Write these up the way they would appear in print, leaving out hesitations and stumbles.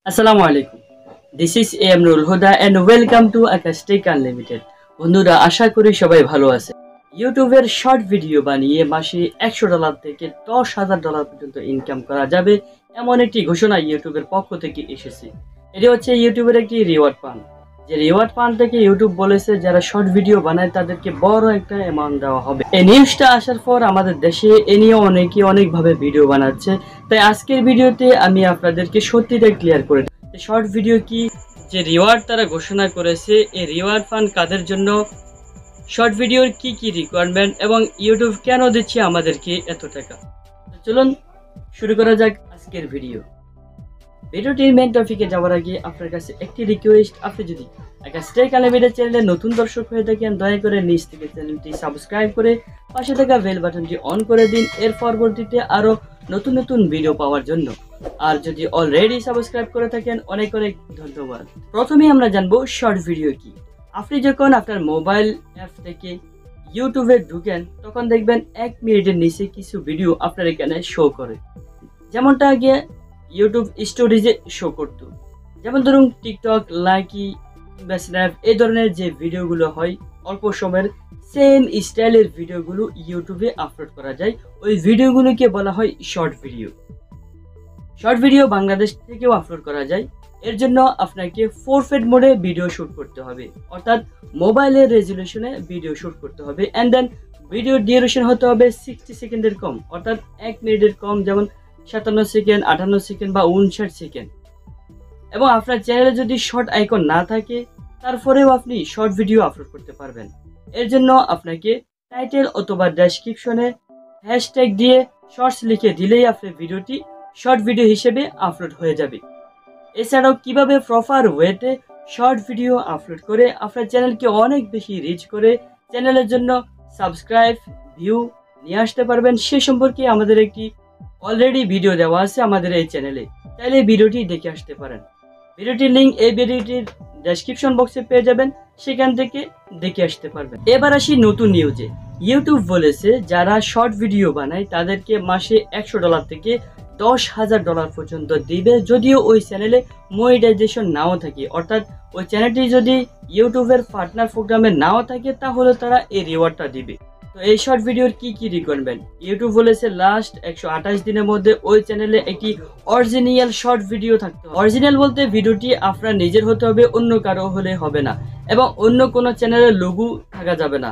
আসসালামু আলাইকুম। This is Nurulhuda and welcome to Akash Unlimited। বন্ধুরা, আশা করি সবাই ভালো আছে। ইউটিউবের শর্ট ভিডিও বানিয়ে মাসে $100 থেকে $10,000 পর্যন্ত ইনকাম করা যাবে এমন একটি ঘোষণা ইউটিউবের পক্ষ থেকে এসেছে। এটি হচ্ছে ইউটিউবের একটি রিওয়ার্ড ফান্ড। যে রিওয়ার্ড ফান্ড থেকে ইউটিউব বলেছে যারা শর্ট ভিডিও বানায় তাদেরকে বড় একটা অ্যামাউন্ট দেওয়া হবে। এই নিউজটা আসার পর আমাদের দেশে এ নিয়ে অনেকভাবে ভিডিও বানাচ্ছে। তাই আজকের ভিডিওতে আমি আপনাদেরকে সত্যিটা ক্লিয়ার করে দিই শর্ট ভিডিও কি, যে রিওয়ার্ড তারা ঘোষণা করেছে এই রিওয়ার্ড ফান্ড কাদের জন্য, শর্ট ভিডিওর কি কি রিকোয়ারমেন্ট এবং ইউটিউব কেন দিচ্ছে আমাদেরকে এত টাকা। চলুন শুরু করা যাক আজকের ভিডিওটির মেন টপিকে যাওয়ার আগে আপনার কাছে একটি রিকোয়েস্ট, আপনি যদি আকাশ আনলিমিটেড চ্যানেলে নতুন দর্শক হয়ে থাকেন দয়া করে নিচ থেকে চ্যানেলটি সাবস্ক্রাইব করে পাশে থাকা বেল বাটনটি অন করে দিন এর পরবর্তীতে আরো নতুন ভিডিও পাওয়ার জন্য। আর যদি অলরেডি সাবস্ক্রাইব করে থাকেন অনেক ধন্যবাদ। প্রথমে আমরা জানবো শর্ট ভিডিও কি। আপনি যখন আপনার মোবাইল অ্যাপ থেকে ইউটিউবে ঢুকেন তখন দেখবেন 1 মিনিটের নিচে কিছু ভিডিও আপনার এখানে শো করে, যেমনটা আগে ইউটিউব স্টোরিজে শো করতো। যেমন ধরুন টিকটক, লাইকি বা স্ন্যাপ এই ধরনের যে ভিডিওগুলো হয় অল্প সময়ের সেম স্টাইলের ভিডিওগুলো ইউটিউবে আপলোড করা যায়, ওই ভিডিওগুলোকে বলা হয় short video. Short video Bangladesh থেকেও আপলোড করা যায়। এর জন্য আপনাকে 4K মোডে ভিডিও শুট করতে হবে, অর্থাৎ মোবাইলের রেজুলেশনে ভিডিও শুট করতে হবে। অ্যান্ড দেন ভিডিও ডিউরেশন হতে হবে 60 সেকেন্ডের কম, অর্থাৎ 1 মিনিটের কম, যেমন 57 সেকেন্ড, 58 সেকেন্ড বা 59 সেকেন্ড। এবং আপনার চ্যানেলে যদি শর্ট আইকন না থাকে তারপরেও আপনি শর্ট ভিডিও আপলোড করতে পারবেন। এর জন্য আপনাকে টাইটেল অথবা ডেসক্রিপশনে হ্যাশট্যাগ দিয়ে শর্টস লিখে দিলেই আপনার ভিডিওটি শর্ট ভিডিও হিসেবে আপলোড হয়ে যাবে। এছাড়াও কিভাবে প্রপার ওয়েতে শর্ট ভিডিও আপলোড করে আপনার চ্যানেলকে অনেক বেশি রিচ করে চ্যানেলের জন্য সাবস্ক্রাইব, ভিউ নিয়ে আসতে পারবেন সে সম্পর্কে আমাদের একটি অলরেডি ভিডিও দেওয়া আছে আমাদের এই চ্যানেলে, চাইলে ভিডিওটি দেখে আসতে পারেন। ভিডিওটির লিঙ্ক এই ভিডিওটির ডেসক্রিপশন বক্সে পেয়ে যাবেন, সেখান থেকে দেখে আসতে পারবেন। এবার আসি নতুন নিউজে। ইউটিউব বলেছে যারা শর্ট ভিডিও বানায় তাদেরকে মাসে $100 থেকে $10,000 পর্যন্ত দিবে, যদিও ওই চ্যানেলে মনিটাইজেশন নাও থাকে, অর্থাৎ ওই চ্যানেলটি যদি ইউটিউবের পার্টনার প্রোগ্রামে নাও থাকে তাহলে তারা এই রিওয়ার্ডটা দিবে। তো এই শর্ট ভিডিওর কি কি রিকোয়ারমেন্ট, ইউটিউব বলেছে লাস্ট 128 দিনের মধ্যে ওই চ্যানেলে একটি অরিজিনাল শর্ট ভিডিও থাকতে হবে। অরিজিনাল বলতে ভিডিওটি আপনার নিজের হতে হবে, অন্য কারো হলে হবে না, এবং অন্য কোনো চ্যানেলের লোগো থাকা যাবে না।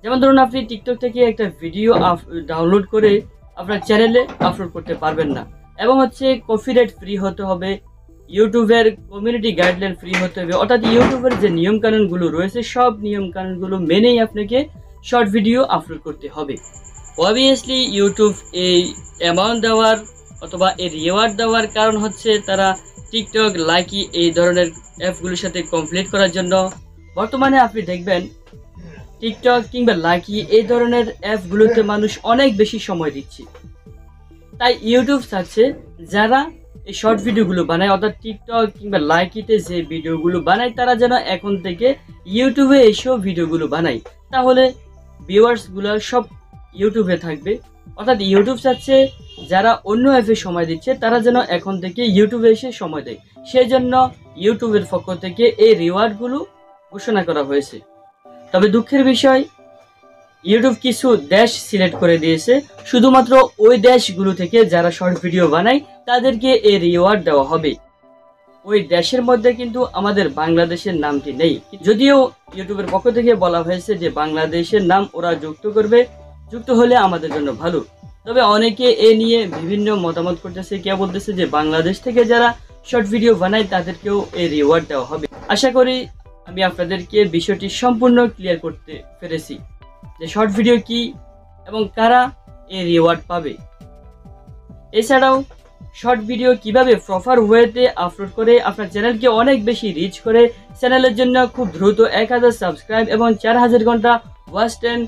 যেমন ধরুন আপনি টিকটক থেকে একটা ভিডিও ডাউনলোড করে আপনার চ্যানেলে আপলোড করতে পারবেন না, এবং হচ্ছে কপিরাইট ফ্রি হতে হবে, ইউটিউবের কমিউনিটি গাইডলাইন ফ্রি হতে হবে, অর্থাৎ ইউটিউবের যে নিয়মকানুনগুলো রয়েছে সব নিয়মকানুনগুলো মেনেই আপনাকে শর্ট ভিডিও আপলোড করতে হবে। অবভিয়াসলি ইউটিউব এই অ্যামাউন্ট দেওয়ার অথবা এই রিওয়ার্ড দেওয়ার কারণ হচ্ছে তারা টিকটক, লাইকি এই ধরনের অ্যাপগুলোর সাথে কমপ্লিট করার জন্য। বর্তমানে আপনি দেখবেন টিকটক কিংবা লাইকি এই ধরনের অ্যাপগুলোতে মানুষ অনেক বেশি সময় দিচ্ছে। তাই ইউটিউব চাচ্ছে যারা এই শর্ট ভিডিওগুলো বানায়, অর্থাৎ টিকটক কিংবা লাইকিতে যে ভিডিওগুলো বানায় তারা যেন এখন থেকে ইউটিউবে এইসব ভিডিওগুলো বানায়, তাহলে ভিউয়ার্সগুলো সব ইউটিউবে থাকবে। অর্থাৎ ইউটিউব চাচ্ছে যারা অন্য অ্যাপে সময় দিচ্ছে তারা যেন এখন থেকে ইউটিউবে এসে সময় দেয়, সেই জন্য ইউটিউবের পক্ষ থেকে এই রিওয়ার্ডগুলো ঘোষণা করা হয়েছে। তবে দুঃখের বিষয়, ইউটিউব কিছু দেশ সিলেক্ট করে দিয়েছে, শুধুমাত্র ওই দেশগুলো থেকে যারা শর্ট ভিডিও বানায় তাদেরকে এই রিওয়ার্ড দেওয়া হবে। ওই দেশের মধ্যে কিন্তু আমাদের বাংলাদেশের নামটি নেই, যদিও ইউটিউবের পক্ষ থেকে বলা হয়েছে যে বাংলাদেশের নাম ওরা যুক্ত করবে, যুক্ত হলে আমাদের জন্য ভালো। তবে অনেকে এ নিয়ে বিভিন্ন মতামত করতেছে, কেউ বলতেছে যে বাংলাদেশ থেকে যারা শর্ট ভিডিও বানায় তাদেরকেও এই রিওয়ার্ড দেওয়া হবে। আশা করি আমি আপনাদেরকে বিষয়টি সম্পূর্ণ ক্লিয়ার করতে পেরেছি যে শর্ট ভিডিও কি এবং কারা এই রিওয়ার্ড পাবে। এছাড়াও শর্ট ভিডিও কিভাবে প্রপার ওয়েতে আপলোড করে আপনার চ্যানেলকে অনেক বেশি রিচ করে চ্যানেলের জন্য খুব দ্রুত 1000 সাবস্ক্রাইব এবং 4000 ঘন্টা ওয়াচ টাইম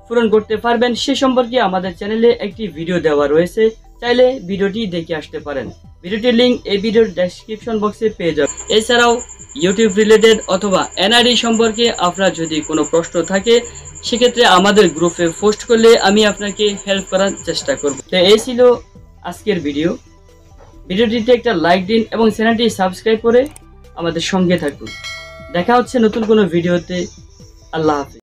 পূরণ করতে পারবেন সে সম্পর্কে আমাদের চ্যানেলে একটি ভিডিও দেওয়া রয়েছে, চাইলে ভিডিওটি দেখে আসতে পারেন। ভিডিওটির লিঙ্ক এই ভিডিওর ডেসক্রিপশন বক্সে পেয়ে যাবেন। এছাড়াও ইউটিউব রিলেটেড অথবা এনআরই সম্পর্কে আপনার যদি কোনো প্রশ্ন থাকে সেক্ষেত্রে আমাদের গ্রুপে পোস্ট করলে আমি আপনাকে হেল্প করার চেষ্টা করব। তো এই ছিল আজকের ভিডিও। ভিডিওটিতে একটা লাইক দিন এবং চ্যানেলটি সাবস্ক্রাইব করে আমাদের সঙ্গে থাকুন। দেখা হচ্ছে নতুন কোনো ভিডিওতে। আল্লাহ হাফেজ।